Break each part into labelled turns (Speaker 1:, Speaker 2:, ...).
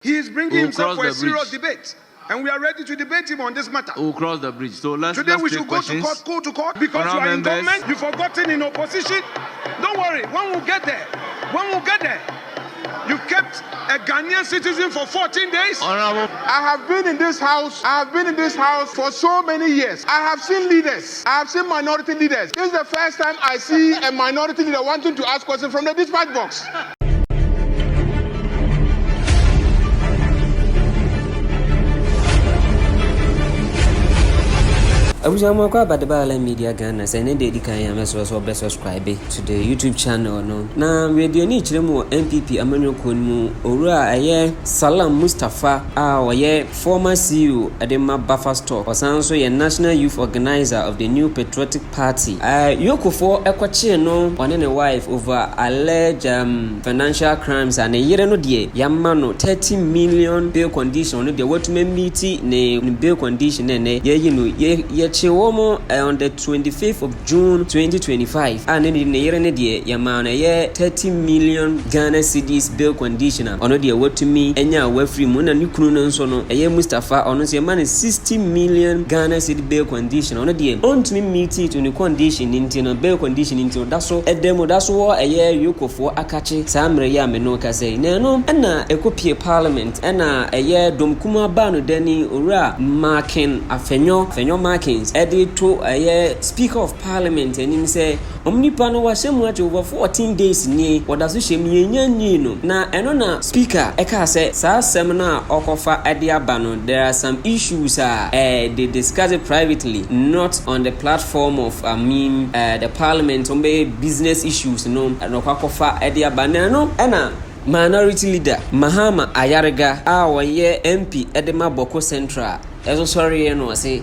Speaker 1: He is bringing himself for a serious debate. And we are ready to debate him on this matter.
Speaker 2: We'll cross the bridge. So
Speaker 1: Today we should go to court, because you are in government, you've forgotten in opposition. Don't worry, when we get there, you kept a Ghanaian citizen for 14 days.
Speaker 3: Honorable. I have been in this house for so many years. I have seen leaders. I have seen minority leaders. This is the first time I see a minority leader wanting to ask questions from the dispatch box.
Speaker 4: I wish I'm welcome by the Bala Media Ghana. Say, Nede can you subscribe to the YouTube channel. No, now we do need more MPP Emmanuel Kunmu Ora aye Salam Mustafa aye former CEO Adema Buffer Store also a national youth organizer of the New Patriotic Party. Yoko for Ekwachi no one and a wife over alleged financial crimes and a year no die Yamano 30 million bail condition. No, the what meet ne bail condition ne ye Chiwomo on the 25th of June 2025 and in the year Yamana 30 million Ghana cedis bail conditioner on the what to me enya we free muna nukunu sono Mustafa on the man 60 million Ghana cedi bail conditioner on the on to me meet it on the condition into bail condition into that's all that's what yoko for akachi samre ya menoka say no na ekopie parliament na domkuma banu deni ora Markin Afenyo Markin Eddie to a Speaker of Parliament and him say Omnipano was so much over 14 days near what does she mean? Na enona Speaker Eka say sa seminar okofa Edia Bano. There are some issues they discuss it privately, not on the platform of the Parliament on business issues no okofa Edia Bano ena minority leader Mahama Ayariga MP Edema Boko Central. Sorry no say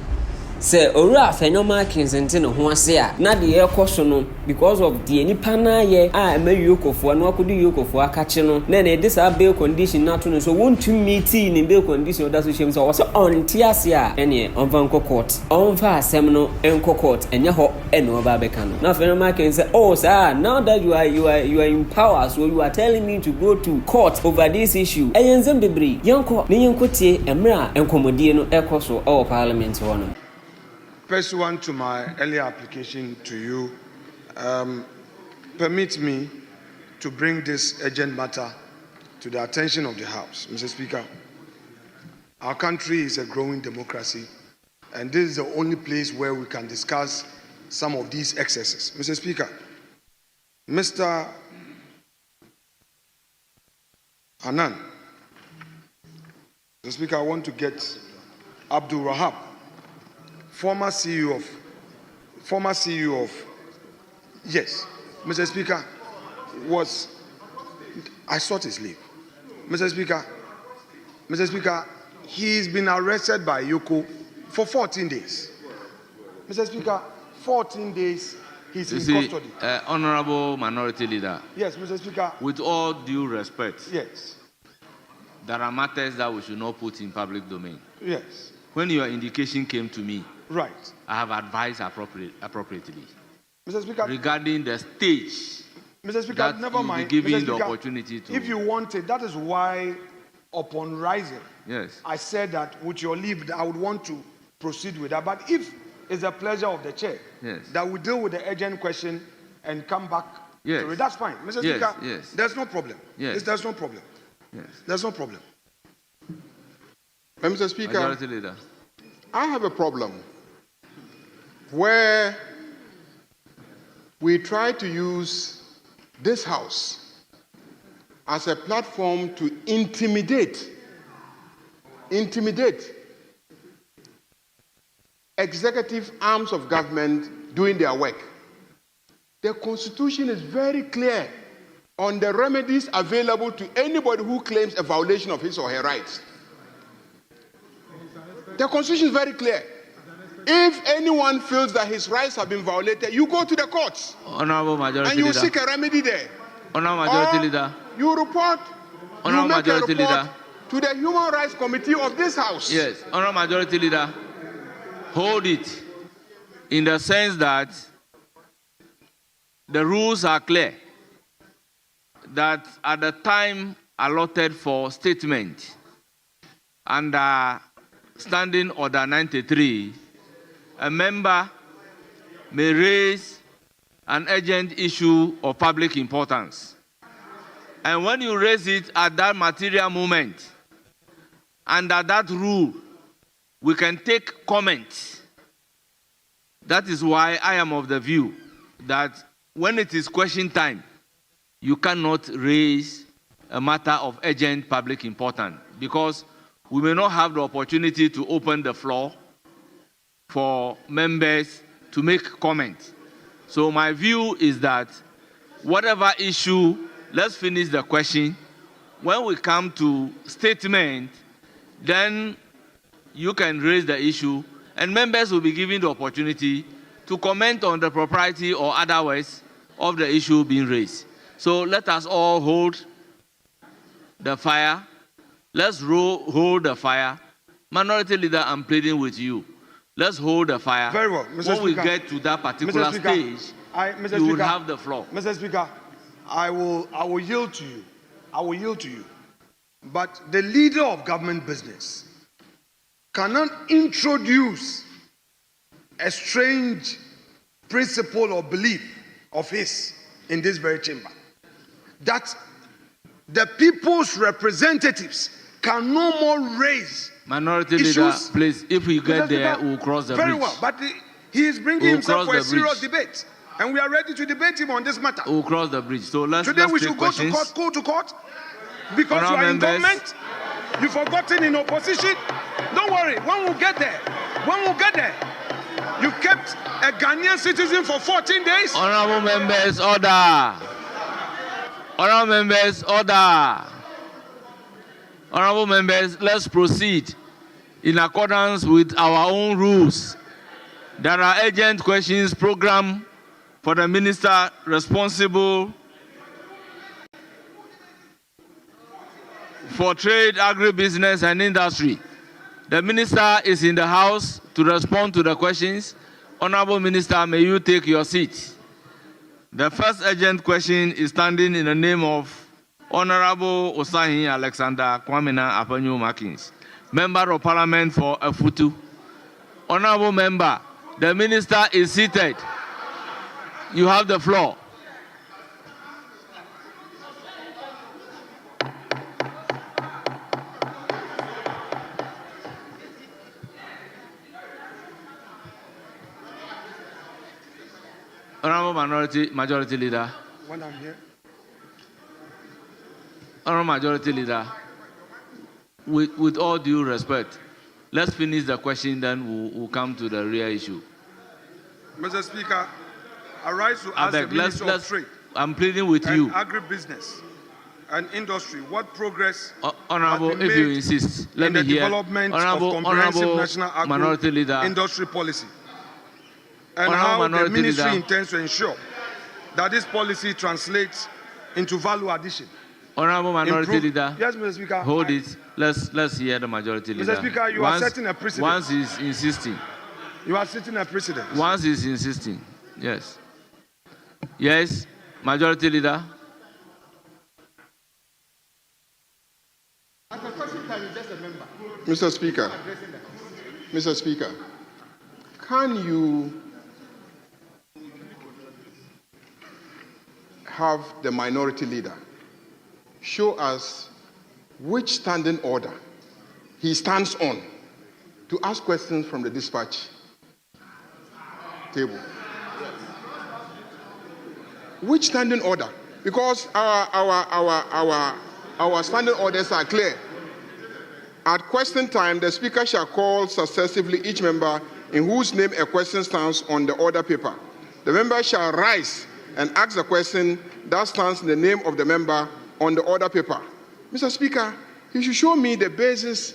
Speaker 4: say WAR Afenyo Markin no ho ase a na de ekoso no because of the nipa na ye me yokofo no akodi yokofo akache no na this bail condition na to no so won to meet in bail condition that so shem so was on tiase a ene on court on fa asem no enko court enye ho ene oba beka no na Afenyo Markin say oh sir, now that you are in power, so you are telling me to go to court over this issue eyenzem bebre yenko ne yenko tie emra enkomodie no ekoso our parliament wono.
Speaker 1: Pursuant to my earlier application to you, permit me to bring this urgent matter to the attention of the House. Mr. Speaker, our country is a growing democracy, and this is the only place where we can discuss some of these excesses. Mr. Speaker, Mr. Anand, Mr. Speaker, I want to get Abdul Rahab, former CEO of, yes, Mr. Speaker, I sought his leave. Mr. Speaker, he's been arrested by Yoko for 14 days. Mr. Speaker, 14 days he's in custody.
Speaker 2: Honorable Minority Leader.
Speaker 1: Yes, Mr. Speaker.
Speaker 2: With all due respect.
Speaker 1: Yes.
Speaker 2: There are matters that we should not put in public domain.
Speaker 1: Yes.
Speaker 2: When your indication came to me,
Speaker 1: right,
Speaker 2: I have advised appropriately.
Speaker 1: Mr. Speaker,
Speaker 2: regarding the stage,
Speaker 1: Mr. Speaker, never mind.
Speaker 2: Giving
Speaker 1: Mr. Speaker,
Speaker 2: the opportunity to.
Speaker 1: If you want it, that is why, upon rising,
Speaker 2: yes, I
Speaker 1: said that with your leave, I would want to proceed with that. But if it's a pleasure of the chair,
Speaker 2: yes,
Speaker 1: that we deal with the urgent question and come back
Speaker 2: yes,
Speaker 1: to it, that's fine, Mr.
Speaker 2: Yes,
Speaker 1: Speaker.
Speaker 2: yes,
Speaker 1: there's no problem.
Speaker 2: Yes,
Speaker 1: there's no problem.
Speaker 2: Yes,
Speaker 1: there's no problem.
Speaker 3: Mr. Speaker,
Speaker 2: Majority Leader,
Speaker 3: I have a problem where we try to use this house as a platform to intimidate executive arms of government doing their work. The Constitution is very clear on the remedies available to anybody who claims a violation of his or her rights. The Constitution is very clear. If anyone feels that his rights have been violated, you go to the courts.
Speaker 2: Honorable Majority
Speaker 3: and you
Speaker 2: Leader,
Speaker 3: seek a remedy there.
Speaker 2: Honorable Majority Leader,
Speaker 3: you report.
Speaker 2: Honorable
Speaker 3: you make
Speaker 2: Majority
Speaker 3: a report
Speaker 2: Leader,
Speaker 3: to the Human Rights Committee of this House.
Speaker 2: Yes, Honorable Majority Leader, hold it in the sense that the rules are clear. That at the time allotted for statement, under Standing Order 93, a member may raise an urgent issue of public importance. And when you raise it at that material moment, under that rule, we can take comment. That is why I am of the view that when it is question time, you cannot raise a matter of urgent public importance, because we may not have the opportunity to open the floor for members to make comments. So my view is that whatever issue, let's finish the question. When we come to statement, then you can raise the issue, and members will be given the opportunity to comment on the propriety or otherwise of the issue being raised. So let us all hold the fire. Let's hold the fire. Minority Leader, I'm pleading with you. Let's hold the fire.
Speaker 1: Very well, Mr.
Speaker 2: When
Speaker 1: Speaker.
Speaker 2: we get to that particular stage, you will have the floor.
Speaker 1: Mr. Speaker, I will yield to you. I will yield to you. But the leader of government business cannot introduce a strange principle or belief of his in this very chamber, that the people's representatives can no more raise
Speaker 2: Minority
Speaker 1: issues.
Speaker 2: Leader, please, if we get there,
Speaker 1: Speaker,
Speaker 2: we'll cross the
Speaker 1: very
Speaker 2: bridge.
Speaker 1: well, but he is bringing
Speaker 2: We'll
Speaker 1: himself
Speaker 2: cross
Speaker 1: for a
Speaker 2: the
Speaker 1: serious
Speaker 2: bridge.
Speaker 1: debate, and we are ready to debate him on this matter.
Speaker 2: We'll cross the bridge. So let's
Speaker 1: Today we
Speaker 2: take
Speaker 1: should go to
Speaker 2: questions.
Speaker 1: court, because you
Speaker 2: Honourable
Speaker 1: are in
Speaker 2: members.
Speaker 1: government, you've forgotten in opposition. Don't worry, when we get there, you kept a Ghanaian citizen for 14 days.
Speaker 2: Honourable members, order. Honourable members, order. Honourable members, let's proceed in accordance with our own rules. There are urgent questions programmed for the minister responsible for trade, agribusiness, and industry. The minister is in the house to respond to the questions. Honourable Minister, may you take your seat. The first urgent question is standing in the name of Honourable Osahin Alexander Kwamina Afenyo Markin, Member of Parliament for Afutu. Honourable Member, the minister is seated. You have the floor. Honourable Majority Leader.
Speaker 1: When I'm here.
Speaker 2: Honourable Majority Leader, with all due respect, let's finish the question, then we'll come to the real issue.
Speaker 1: Mr. Speaker, I rise to ask the Minister of Trade
Speaker 2: I'm pleading with
Speaker 1: and
Speaker 2: you.
Speaker 1: Agribusiness and Industry what progress
Speaker 2: Honourable,
Speaker 1: has been
Speaker 2: if you
Speaker 1: made
Speaker 2: insist, let
Speaker 1: in
Speaker 2: me
Speaker 1: the
Speaker 2: hear.
Speaker 1: development of
Speaker 2: Honourable
Speaker 1: comprehensive national
Speaker 2: Minority Leader.
Speaker 1: industry policy, and
Speaker 2: Honourable
Speaker 1: how the
Speaker 2: Minority
Speaker 1: ministry
Speaker 2: Leader.
Speaker 1: intends to ensure that this policy translates into value addition.
Speaker 2: Honourable Minority Leader.
Speaker 1: Yes, Mr. Speaker.
Speaker 2: Hold it. Let's hear the Majority Leader.
Speaker 1: Mr. Speaker, you are setting a precedent.
Speaker 2: Once he's insisting.
Speaker 1: You are setting a precedent.
Speaker 2: Once he's insisting. Yes. Yes, Majority Leader.
Speaker 3: Mr. Speaker, can you have the minority leader show us which standing order he stands on to ask questions from the dispatch table? Which standing order? Because our standing orders are clear. At question time, the Speaker shall call successively each member in whose name a question stands on the order paper. The member shall rise and ask the question that stands in the name of the member on the order paper. Mr. Speaker, you should show me the basis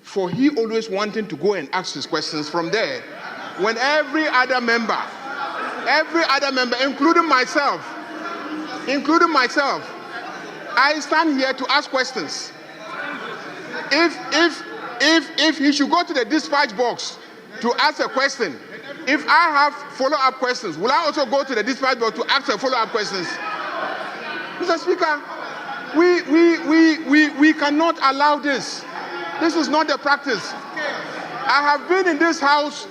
Speaker 3: for he always wanting to go and ask his questions from there, when every other member, including myself, I stand here to ask questions. If he should go to the dispatch box to ask a question, if I have follow-up questions, will I also go to the dispatch box to ask a follow-up questions? Mr. Speaker, we cannot allow this. This is not the practice. I have been in this house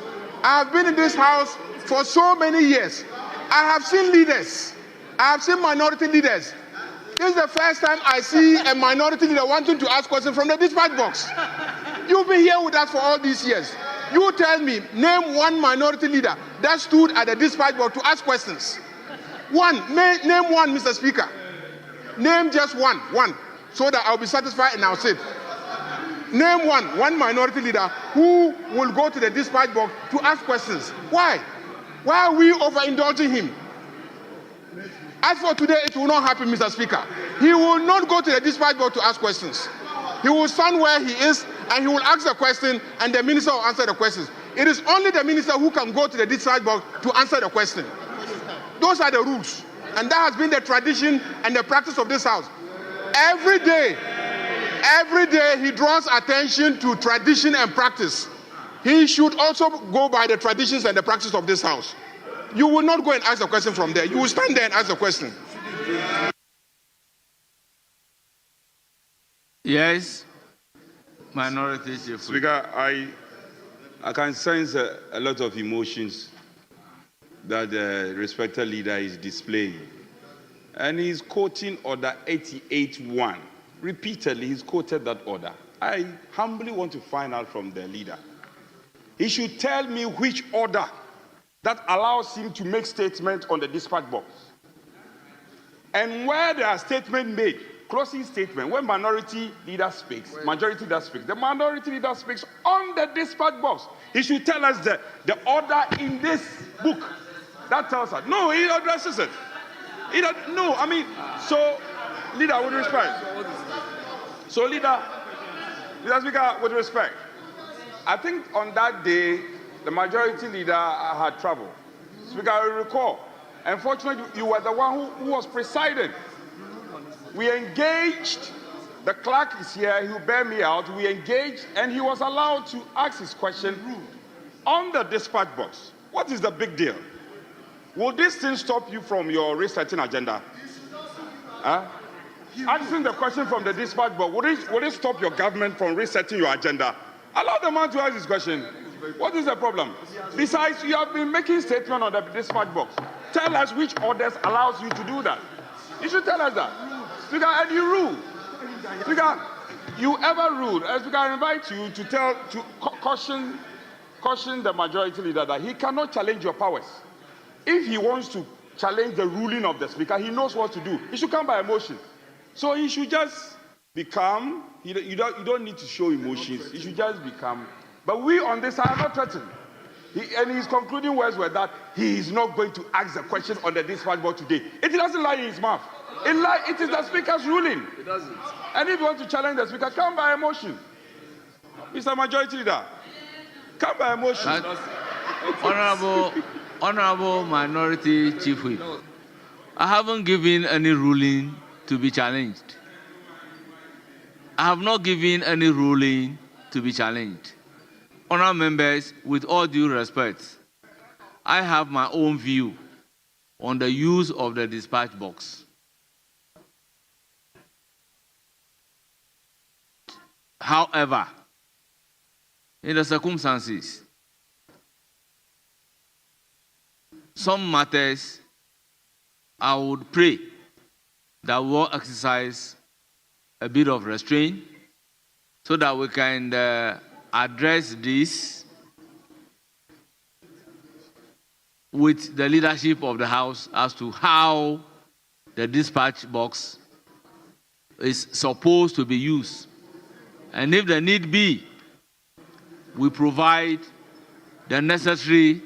Speaker 3: for so many years. I have seen leaders. I have seen minority leaders. This is the first time I see a minority leader wanting to ask questions from the dispatch box. You've been here with us for all these years. You tell me, name one minority leader that stood at the dispatch box to ask questions. One. Name one, Mr. Speaker. Name just one, so that I'll be satisfied and I'll sit. Name one minority leader who will go to the dispatch box to ask questions. Why? Why are we overindulging him? As for today, it will not happen, Mr. Speaker. He will not go to the dispatch box to ask questions. He will stand where he is and he will ask the question and the minister will answer the questions. It is only the minister who can go to the dispatch box to answer the question. Those are the rules. And that has been the tradition and the practice of this house. Every day he draws attention to tradition and practice. He should also go by the traditions and the practice of this house. You will not go and ask the question from there. You will stand there and ask the question.
Speaker 2: Yes, minority chief.
Speaker 5: Speaker, I can sense a lot of emotions that the respected leader is displaying. And he's quoting Order 88.1. Repeatedly, he's quoted that order. I humbly want to find out from the leader. He should tell me which order that allows him to make statement on the dispatch box. And where there are statements made, closing statement, when minority leader speaks, majority leader speaks, the minority leader speaks on the dispatch box. He should tell us the order in this book that tells us. No, he addresses it. So, leader, with respect. So, leader Speaker, with respect. I think on that day, the majority leader had trouble. Speaker, I recall. Unfortunately, you were the one who was presiding. We engaged, the clerk is here, he will bear me out. We engaged, and he was allowed to ask his question on the dispatch box. What is the big deal? Will this thing stop you from your resetting agenda? Answering the question from the dispatch box, would it stop your government from resetting your agenda? Allow the man to ask his question. What is the problem? Besides, you have been making statements on the dispatch box. Tell us which orders allows you to do that. You should tell us that. Speaker, and you rule. Speaker, you ever ruled. Speaker, I invite you to caution the majority leader that he cannot challenge your powers. If he wants to challenge the ruling of the speaker, he knows what to do. He should come by emotion. So he should just be calm. You don't need to show emotions. He should just be calm. But we on this side are not threatened. His concluding words were that he is not going to ask the question on the dispatch board today. It doesn't lie in his mouth. It is the speaker's ruling. It doesn't. And if you want to challenge the speaker, come by emotion. Mr. Majority Leader, come by emotion.
Speaker 2: Honorable Minority Chief Whip, I haven't given any ruling to be challenged. I have not given any ruling to be challenged. Honourable members, with all due respect, I have my own view on the use of the dispatch box. However, in the circumstances, some matters I would pray that we will exercise a bit of restraint so that we can address this with the leadership of the House as to how the dispatch box is supposed to be used. And if the need be, we provide the necessary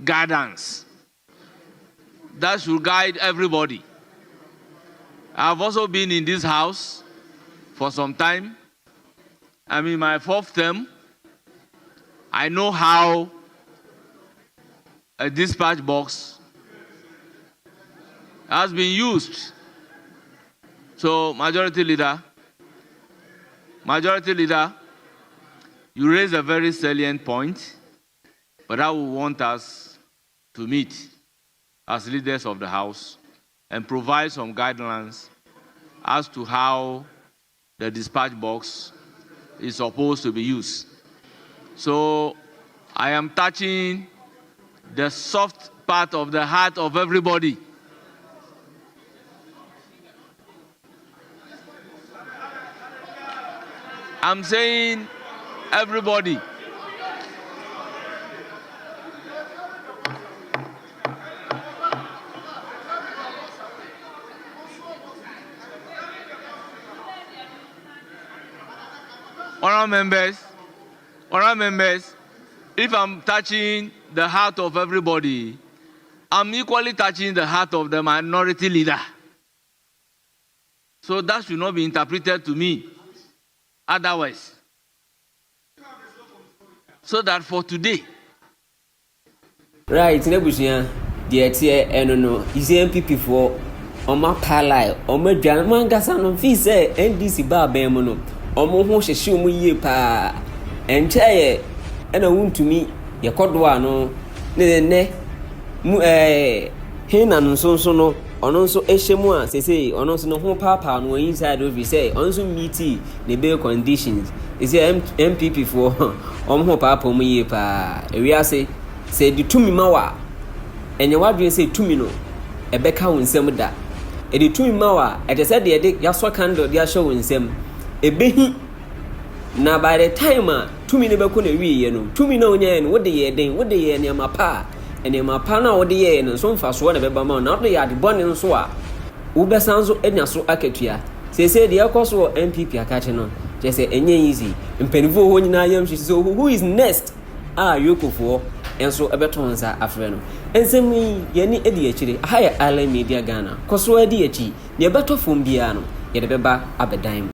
Speaker 2: guidance that should guide everybody. I have also been in this house for some time. I'm in my 4th term. I know how a dispatch box has been used. So, Majority Leader, you raise a very salient point, but I would want us to meet as leaders of the House and provide some guidelines as to how the dispatch box is supposed to be used. So I am touching the soft part of the heart of everybody. I'm saying everybody. Honourable members, if I'm touching the heart of everybody, I'm equally touching the heart of the minority leader. So that should not be interpreted to me otherwise. So that for today.
Speaker 4: Right, Nebuchadnezzar, the tier and no, is the MPP for Oma Palai, Oma Janmangasan of Fee say, NDC Bar Bemono, Omo Shishum ye pa, and chair, and a wound to me, your codwano, ne, Henan so no, on also Eshemua, say, on also no home papa, no inside of you say, on some meaty, the bail conditions. Is the MPP for Omo Papa me pa, we say the 2 mawa, and your wife say 2 mino, a becca in some da. A the 2 mawa, at the said the Yaswa candle, they are showing some a behi. Now by the time 2 minutes bakuna we, 2 mino yen, what the year then, what the year near my pa, and near my pana or the year, and so fast one of Bama, not the yard, born and soa. Uber sounds so and so akatia. Say the Akoso MPP are catching on. Just say any easy. In Penvo when I am, she so who is next? Yoko for and so a betons are African. And send me Yenny Eddie, higher island media Ghana. Coswell DH, near better from Biano, yet a beba abedime.